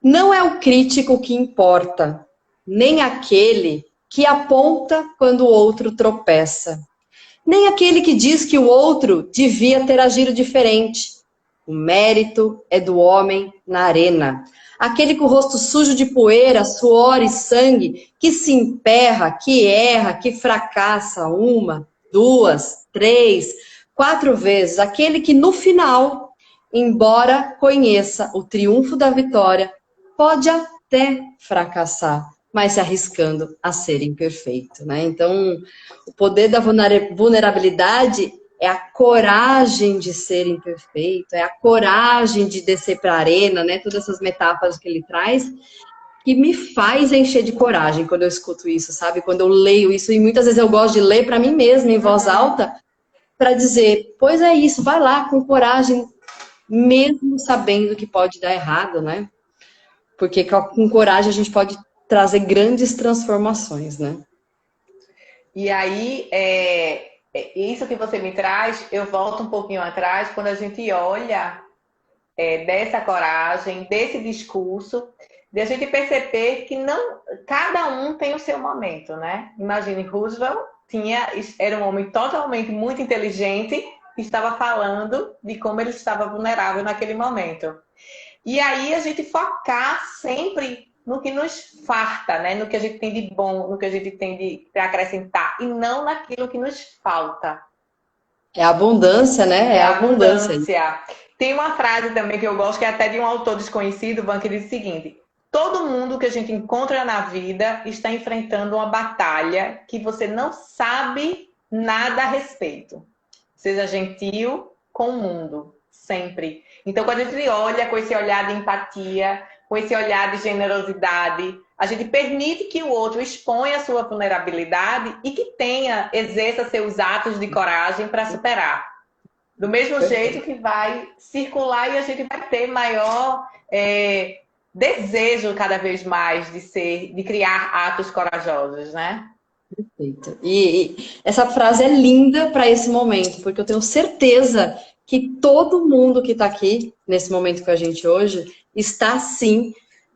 não é o crítico que importa, nem aquele que aponta quando o outro tropeça, nem aquele que diz que o outro devia ter agido diferente. O mérito é do homem na arena. Aquele com o rosto sujo de poeira, suor e sangue, que se emperra, que erra, que fracassa 1, 2, 3, 4 vezes. Aquele que no final, embora conheça o triunfo da vitória, pode até fracassar, mas se arriscando a ser imperfeito, né? Então, o poder da vulnerabilidade é a coragem de ser imperfeito, é a coragem de descer para a arena, né? Todas essas metáforas que ele traz, que me faz encher de coragem quando eu escuto isso, sabe? Quando eu leio isso, e muitas vezes eu gosto de ler para mim mesma em voz alta, para dizer, pois é isso, vai lá com coragem, mesmo sabendo que pode dar errado, né? Porque com coragem a gente pode trazer grandes transformações, né? E aí, isso que você me traz, eu volto um pouquinho atrás, quando a gente olha dessa coragem, desse discurso, de a gente perceber que não, cada um tem o seu momento, né? Imagine, Roosevelt era um homem totalmente muito inteligente, que estava falando de como ele estava vulnerável naquele momento. E aí a gente focar sempre no que nos farta, né? No que a gente tem de bom, no que a gente tem de acrescentar, e não naquilo que nos falta. É a abundância, né? É a abundância. Tem uma frase também que eu gosto, que é até de um autor desconhecido, que diz o seguinte: todo mundo que a gente encontra na vida está enfrentando uma batalha que você não sabe nada a respeito. Seja gentil com o mundo, sempre. Então, quando a gente olha com esse olhar de empatia, com esse olhar de generosidade, a gente permite que o outro exponha a sua vulnerabilidade e que exerça seus atos de coragem para superar. Do mesmo jeito que vai circular e a gente vai ter maior desejo cada vez mais de criar atos corajosos, né? Perfeito. E essa frase é linda para esse momento, porque eu tenho certeza que todo mundo que está aqui, nesse momento com a gente hoje, está sim,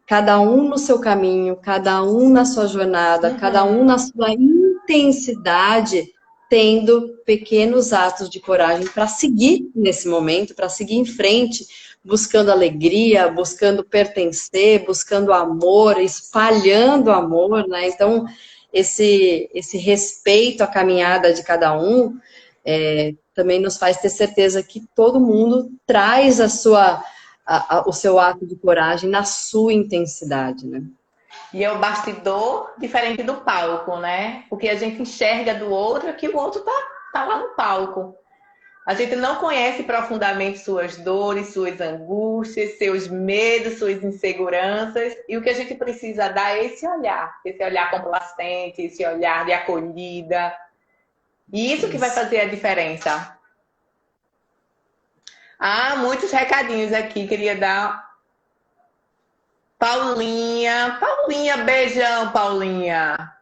cada um no seu caminho, cada um na sua jornada, cada um na sua intensidade, tendo pequenos atos de coragem para seguir nesse momento, para seguir em frente, buscando alegria, buscando pertencer, buscando amor, espalhando amor, né? Então, esse respeito à caminhada de cada um também nos faz ter certeza que todo mundo traz o seu ato de coragem na sua intensidade, né? E é o bastidor diferente do palco, né? O que a gente enxerga do outro é que o outro tá lá no palco. A gente não conhece profundamente suas dores, suas angústias, seus medos, suas inseguranças. E o que a gente precisa dar é esse olhar complacente, esse olhar de acolhida, Isso que vai Isso. fazer a diferença. Ah, muitos recadinhos aqui. Queria dar. Paulinha. Paulinha, beijão, Paulinha.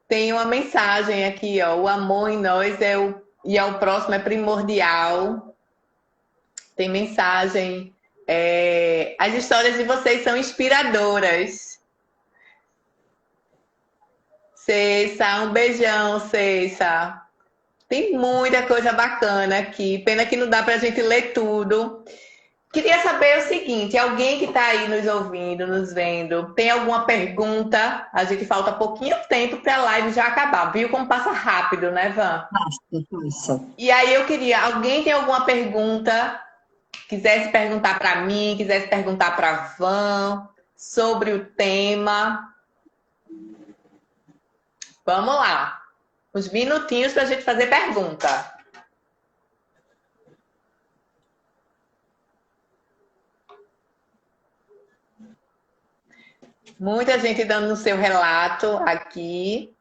Tem uma mensagem aqui, ó. O amor em nós e ao próximo é primordial. Tem mensagem. As histórias de vocês são inspiradoras. Ceissa, um beijão, Ceissa. Tem muita coisa bacana aqui. Pena que não dá pra gente ler tudo. Queria saber o seguinte: alguém que está aí nos ouvindo, nos vendo, tem alguma pergunta? A gente falta pouquinho tempo para a live já acabar. Viu como passa rápido, né, Van? Nossa. E aí eu queria, alguém tem alguma pergunta? Quisesse perguntar para mim, quisesse perguntar para Van sobre o tema? Vamos lá. Uns minutinhos para a gente fazer pergunta. Muita gente dando o seu relato aqui.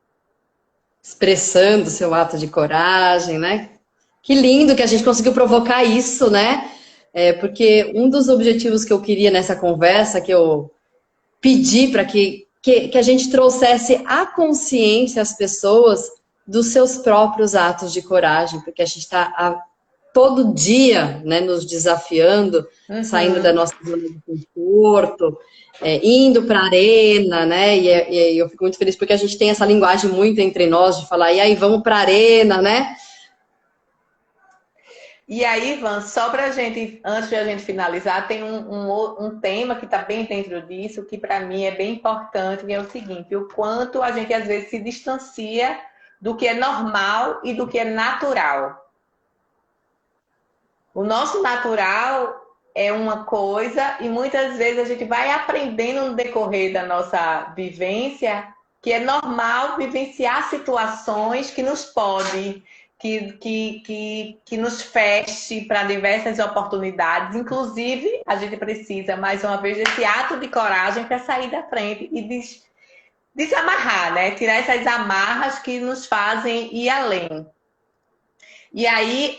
Expressando seu ato de coragem, né? Que lindo que a gente conseguiu provocar isso, né? Porque um dos objetivos que eu queria nessa conversa, que eu pedi para que a gente trouxesse a consciência às pessoas dos seus próprios atos de coragem, porque a gente está todo dia, né, nos desafiando, saindo da Uhum. nossa zona de conforto, indo para a arena, né? E eu fico muito feliz porque a gente tem essa linguagem muito entre nós de falar, e aí, vamos para a arena, né? E aí, Ivan, só para a gente, antes de a gente finalizar, tem um tema que está bem dentro disso, que para mim é bem importante, que é o seguinte: o quanto a gente às vezes se distancia do que é normal e do que é natural. O nosso natural é uma coisa e muitas vezes a gente vai aprendendo no decorrer da nossa vivência que é normal vivenciar situações que nos podem, que nos feche para diversas oportunidades. Inclusive, a gente precisa, mais uma vez, desse ato de coragem para sair da frente e desamarrar, né? Tirar essas amarras que nos fazem ir além. E aí,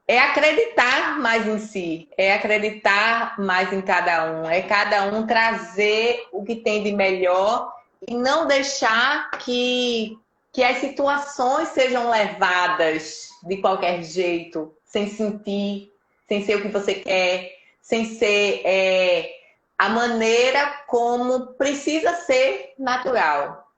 é acreditar mais em si, é acreditar mais em cada um, é cada um trazer o que tem de melhor e não deixar que as situações sejam levadas de qualquer jeito, sem sentir, sem ser o que você quer, sem ser a maneira como precisa ser natural.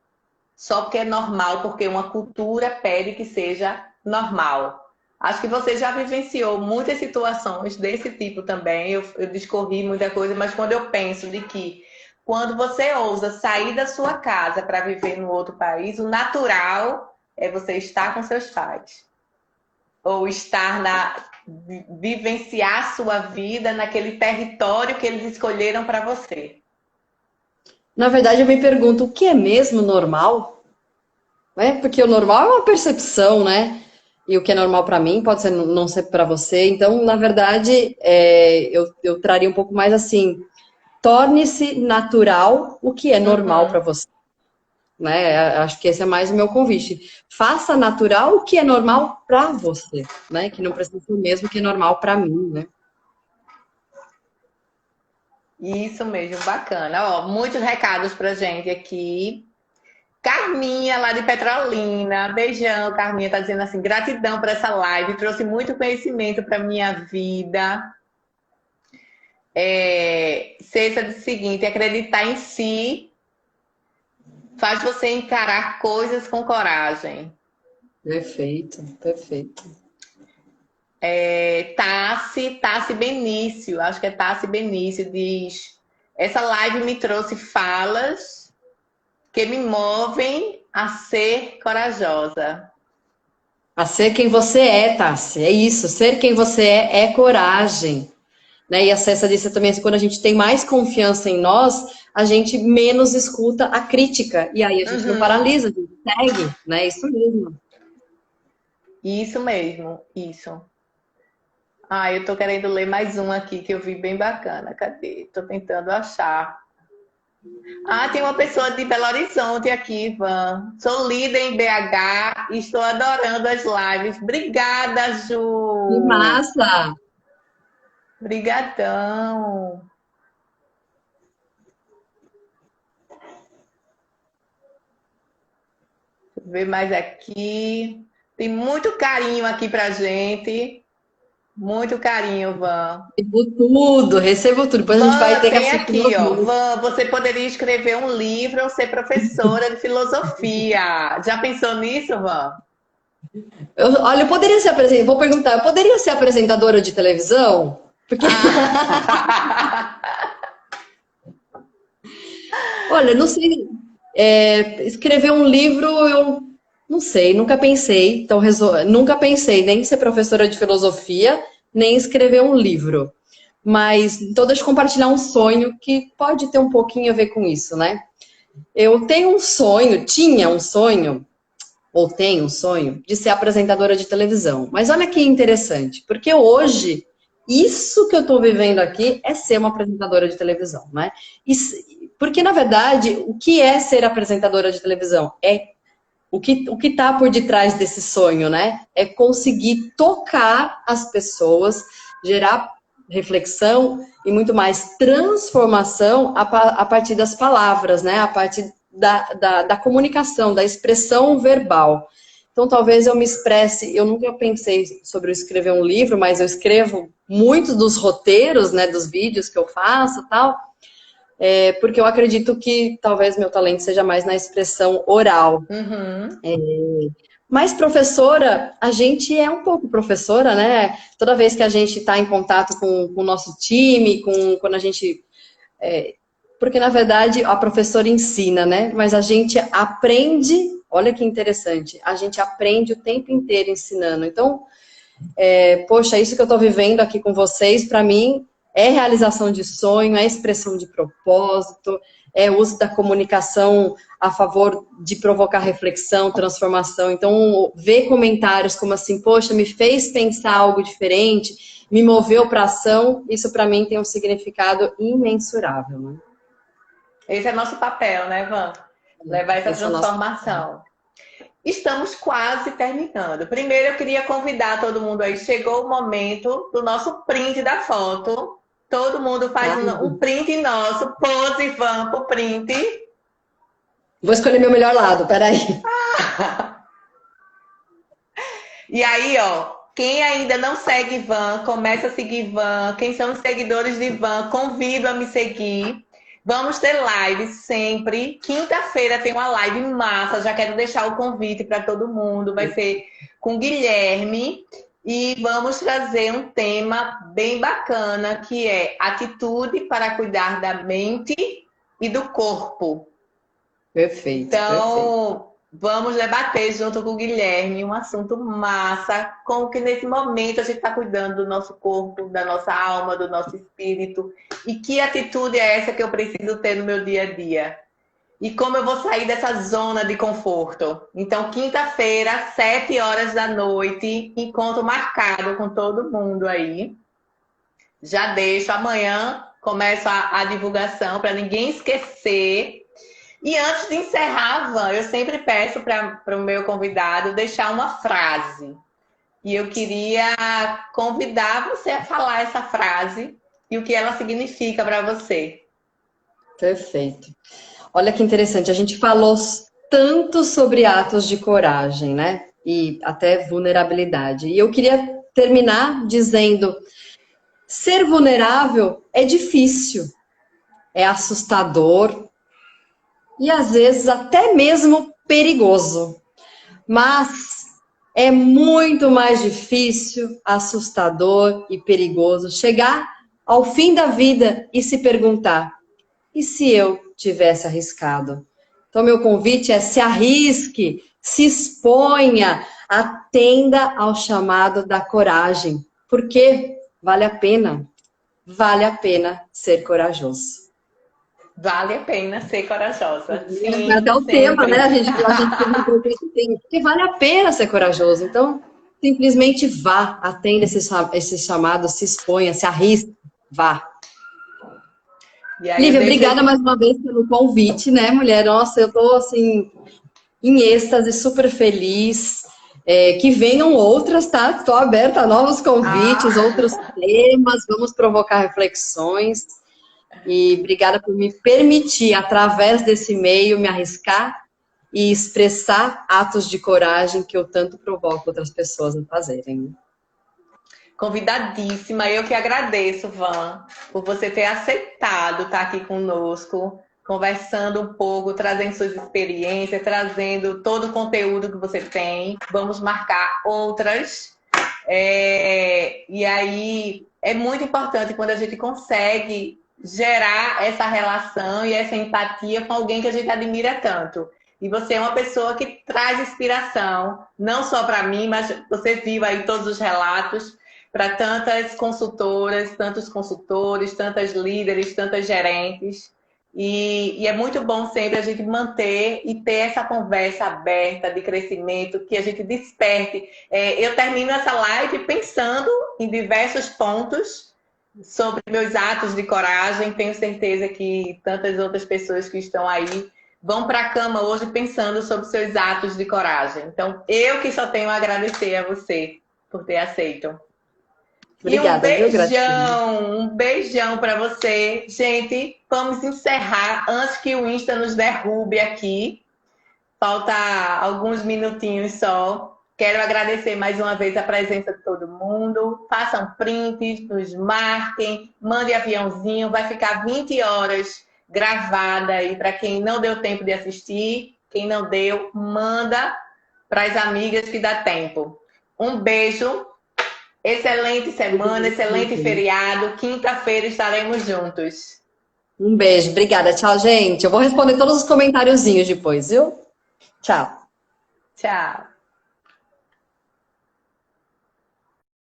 Só porque é normal, porque uma cultura pede que seja normal. Acho que você já vivenciou muitas situações desse tipo também. Eu discorri muita coisa, mas quando eu penso de que quando você ousa sair da sua casa para viver no outro país, o natural é você estar com seus pais. Ou estar vivenciar a sua vida naquele território que eles escolheram para você. Na verdade, eu me pergunto, o que é mesmo normal? Né? Porque o normal é uma percepção, né? E o que é normal para mim pode ser, não ser para você. Então, na verdade, eu traria um pouco mais assim: torne-se natural o que é normal para Uhum. você. Né? Acho que esse é mais o meu convite. Faça natural o que é normal para você, né? Que não precisa ser o mesmo que é normal para mim, né? Isso mesmo, bacana. Ó, muitos recados pra gente aqui. Carminha, lá de Petrolina. Beijão, Carminha, tá dizendo assim: gratidão por essa live, trouxe muito conhecimento para minha vida. Cessa diz o seguinte: acreditar em si faz você encarar coisas com coragem. Perfeito, perfeito. Tassi Benício, acho que é Tassi Benício, diz: essa live me trouxe falas que me movem a ser corajosa. A ser quem você é, Tassi, é isso. Ser quem você é coragem. Né? E a Cessa disse também assim, quando a gente tem mais confiança em nós, a gente menos escuta a crítica. E aí a gente não Uhum. paralisa, a gente segue, né? Isso mesmo. Isso mesmo, isso. Ah, eu tô querendo ler mais um aqui que eu vi bem bacana. Cadê? Tô tentando achar. Ah, tem uma pessoa de Belo Horizonte aqui, Ivan. Sou líder em BH e estou adorando as lives. Obrigada, Que Ju. massa! Obrigadão. Deixa eu ver mais aqui. Tem muito carinho aqui pra gente. Muito carinho, Van. Recebo tudo. Depois a gente vai Van, ter que tem assistir aqui, os ó. vídeos. Van, você poderia escrever um livro ou ser professora de filosofia. Já pensou nisso, Van? Olha, eu poderia ser apresentadora, vou perguntar, eu poderia ser apresentadora de televisão? Porque, Ah. olha, não sei, escrever um livro, eu não sei, nunca pensei. Então, nunca pensei nem em ser professora de filosofia, nem escrever um livro. Mas, então, deixa eu compartilhar um sonho que pode ter um pouquinho a ver com isso, né? Eu tenho um sonho, tinha um sonho, ou tenho um sonho, de ser apresentadora de televisão. Mas olha que interessante, porque hoje, isso que eu estou vivendo aqui é ser uma apresentadora de televisão, né? Porque, na verdade, o que é ser apresentadora de televisão? É o que está por detrás desse sonho, né? É conseguir tocar as pessoas, gerar reflexão e muito mais transformação a partir das palavras, né? A partir da comunicação, da expressão verbal. Então, talvez eu me expresse. Eu nunca pensei sobre escrever um livro, mas eu escrevo muitos dos roteiros, né? Dos vídeos que eu faço, tal. Porque eu acredito que talvez meu talento seja mais na expressão oral. Uhum. Mas professora, a gente é um pouco professora, né? Toda vez que a gente está em contato com o nosso time, quando a gente. Porque, na verdade, a professora ensina, né? Mas a gente aprende, olha que interessante, a gente aprende o tempo inteiro ensinando. Então, poxa, isso que eu estou vivendo aqui com vocês, para mim, é realização de sonho, é expressão de propósito, é uso da comunicação a favor de provocar reflexão, transformação. Então, ver comentários como assim, poxa, me fez pensar algo diferente, me moveu para ação, isso para mim tem um significado imensurável, né? Esse é nosso papel, né, Van? Levar essa Esse é o nosso. transformação. Estamos quase terminando. Primeiro, eu queria convidar todo mundo aí. Chegou o momento do nosso print da foto. Todo mundo faz Ai, um print nosso. Pose, Van, pro print. vou escolher meu melhor lado, peraí. E aí, ó, quem ainda não segue Van, começa a seguir Van. Quem são os seguidores de Van, convido a me seguir. Vamos ter lives sempre. Quinta-feira tem uma live massa. Já quero deixar o convite para todo mundo. Vai ser com Guilherme. E vamos trazer um tema bem bacana, que é atitude para cuidar da mente e do corpo. Perfeito, perfeito. Então, vamos debater junto com o Guilherme um assunto massa, como que nesse momento a gente está cuidando do nosso corpo, da nossa alma, do nosso espírito, e que atitude é essa que eu preciso ter no meu dia a dia. E como eu vou sair dessa zona de conforto. Então, quinta-feira, 7 horas da noite, encontro marcado com todo mundo aí. Já deixo amanhã, começo a divulgação para ninguém esquecer. E antes de encerrar, Van, eu sempre peço para o meu convidado deixar uma frase. E eu queria convidar você a falar essa frase e o que ela significa para você. Perfeito. Olha que interessante, a gente falou tanto sobre atos de coragem, né? E até vulnerabilidade. E eu queria terminar dizendo: ser vulnerável é difícil, é assustador e às vezes até mesmo perigoso. Mas é muito mais difícil, assustador e perigoso chegar ao fim da vida e se perguntar: e se eu tivesse arriscado? Então, meu convite é: se arrisque, se exponha, atenda ao chamado da coragem, porque vale a pena ser corajoso. Vale a pena ser corajosa. Até Sim, o tema, né? sempre. A gente perguntou porque vale a pena ser corajoso. Então, simplesmente vá, atenda esse chamado, se exponha, se arrisque, vá. E aí eu Lívia, deixo obrigada esse... mais uma vez pelo convite, né, mulher? Nossa, eu tô, assim, em êxtase, super feliz. Que venham outras, tá? Estou aberta a novos convites, outros Ah, temas, vamos provocar reflexões. E obrigada por me permitir, através desse meio, me arriscar e expressar atos de coragem que eu tanto provoco outras pessoas a fazerem. convidadíssima. Eu que agradeço, Van, por você ter aceitado estar aqui conosco, conversando um pouco, trazendo suas experiências, trazendo todo o conteúdo que você tem. Vamos marcar outras. E aí é muito importante quando a gente consegue gerar essa relação e essa empatia com alguém que a gente admira tanto. E você é uma pessoa que traz inspiração, não só para mim, mas você viu aí todos os relatos para tantas consultoras, tantos consultores, tantas líderes, tantas gerentes. E é muito bom sempre a gente manter e ter essa conversa aberta de crescimento, que a gente desperte. Eu termino essa live pensando em diversos pontos sobre meus atos de coragem. Tenho certeza que tantas outras pessoas que estão aí vão para a cama hoje pensando sobre seus atos de coragem. Então, eu que só tenho a agradecer a você por ter aceito. E Obrigada, viu, gratidão. um beijão para você. Gente, vamos encerrar antes que o Insta nos derrube aqui. Falta alguns minutinhos só. Quero agradecer mais uma vez a presença de todo mundo. Façam prints, nos marquem, mande aviãozinho. Vai ficar 20 horas gravada aí para quem não deu tempo de assistir. Quem não deu, manda para as amigas que dá tempo. Um beijo. Excelente semana, excelente feriado. Quinta-feira estaremos juntos. Um beijo, obrigada. Tchau, gente. Eu vou responder todos os comentáriozinhos depois, viu? Tchau. Tchau.